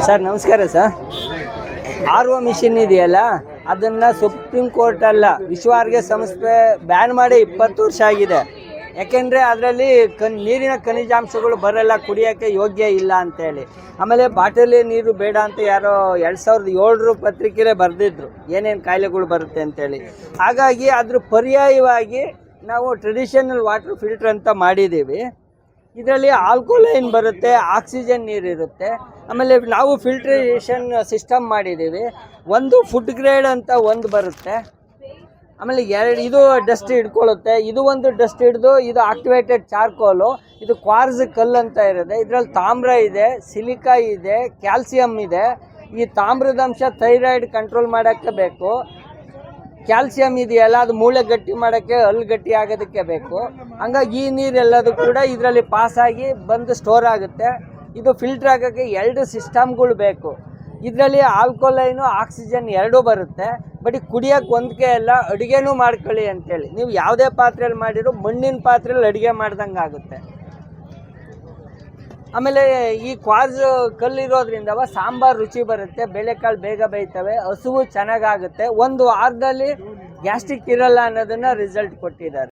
Sir ನಮಸ್ಕಾರ sir. R O machine ಇದೆಯಲ್ಲ, ಅದನ್ನು ಸುಪ್ರೀಂ ಕೋರ್ಟ್ ಅಲ್ಲ ವಿಶ್ವ ಆರೋಗ್ಯ ಸಂಸ್ಥೆ ಬ್ಯಾನ್ ಮಾಡಿ 20 ವರ್ಷ ಆಗಿದೆ. ಯಾಕೆಂದರೆ ಅದರಲ್ಲಿ ನೀರಿನ ಖನಿಜಾಂಶಗಳು ಬರಲ್ಲ, ಕುಡಿಯೋಕ್ಕೆ ಯೋಗ್ಯ ಇಲ್ಲ ಅಂತೇಳಿ. ಆಮೇಲೆ ಬಾಟಲಿ ನೀರು ಬೇಡ ಅಂತ ಯಾರೋ 2007 ಪತ್ರಿಕೆಯಲ್ಲೇ ಬರೆದಿದ್ರು ಏನೇನು ಕಾಯಿಲೆಗಳು ಬರುತ್ತೆ ಅಂತೇಳಿ. ಹಾಗಾಗಿ ಅದ್ರ ಪರ್ಯಾಯವಾಗಿ ನಾವು ಟ್ರೆಡಿಷನಲ್ ವಾಟರ್ ಫಿಲ್ಟರ್ ಅಂತ ಮಾಡಿದ್ದೀವಿ. ಇದರಲ್ಲಿ ಆಲ್ಕೋಲೈನ್ ಬರುತ್ತೆ, ಆಕ್ಸಿಜನ್ ನೀರಿರುತ್ತೆ. ಆಮೇಲೆ ನಾವು ಫಿಲ್ಟ್ರೇಷನ್ ಸಿಸ್ಟಮ್ ಮಾಡಿದ್ದೀವಿ. ಒಂದು ಫುಡ್ ಗ್ರೇಡ್ ಅಂತ ಒಂದು ಬರುತ್ತೆ. ಆಮೇಲೆ ಇದು ಡಸ್ಟ್ ಹಿಡ್ಕೊಳ್ಳುತ್ತೆ. ಇದು ಒಂದು ಡಸ್ಟ್ ಹಿಡಿದು ಇದು ಆಕ್ಟಿವೇಟೆಡ್ ಚಾರ್ಕೋಲು, ಇದು ಕ್ವಾರ್ಸ್ ಕಲ್ಲು ಅಂತ ಇರುತ್ತೆ. ಇದರಲ್ಲಿ ತಾಮ್ರ ಇದೆ, ಸಿಲಿಕಾ ಇದೆ, ಕ್ಯಾಲ್ಸಿಯಂ ಇದೆ. ಈ ತಾಮ್ರದಂಶ ಥೈರಾಯ್ಡ್ ಕಂಟ್ರೋಲ್ ಮಾಡೋಕ್ಕೆ ಬೇಕು. ಕ್ಯಾಲ್ಸಿಯಂ ಇದೆಯಲ್ಲ, ಅದು ಮೂಳೆ ಗಟ್ಟಿ ಮಾಡೋಕ್ಕೆ, ಹಲ್ಲು ಗಟ್ಟಿ ಆಗೋದಕ್ಕೆ ಬೇಕು. ಹಂಗಾಗಿ ಈ ನೀರೆಲ್ಲದೂ ಕೂಡ ಇದರಲ್ಲಿ ಪಾಸಾಗಿ ಬಂದು ಸ್ಟೋರ್ ಆಗುತ್ತೆ. ಇದು ಫಿಲ್ಟ್ರ್ ಆಗೋಕ್ಕೆ 2 ಸಿಸ್ಟಮ್ಗಳು ಬೇಕು. ಇದರಲ್ಲಿ ಆಲ್ಕೋಲೈನು ಆಕ್ಸಿಜನ್ 2 ಬರುತ್ತೆ. ಬಟ್ ಕುಡಿಯೋಕ್ಕೆ ಒಂದಕ್ಕೆ ಎಲ್ಲ, ಅಡುಗೆನೂ ಮಾಡ್ಕೊಳ್ಳಿ ಅಂತೇಳಿ. ನೀವು ಯಾವುದೇ ಪಾತ್ರೆಯಲ್ಲಿ ಮಾಡಿರೋ ಮಣ್ಣಿನ ಪಾತ್ರೆಯಲ್ಲಿ ಅಡುಗೆ ಮಾಡ್ದಂಗೆ ಆಗುತ್ತೆ. ಆಮೇಲೆ ಈ ಕ್ವಾರ್ಸ್ ಕಲ್ಲಿರೋದ್ರಿಂದ ಸಾಂಬಾರು ರುಚಿ ಬರುತ್ತೆ, ಬೇಳೆಕಾಳು ಬೇಗ ಬೇಯ್ತವೆ, ಹಸುವು ಚೆನ್ನಾಗಾಗುತ್ತೆ. 1 ವಾರದಲ್ಲಿ ಗ್ಯಾಸ್ಟ್ರಿಕ್ ಇರಲ್ಲ ಅನ್ನೋದನ್ನು ರಿಸಲ್ಟ್ ಕೊಟ್ಟಿದ್ದಾರೆ.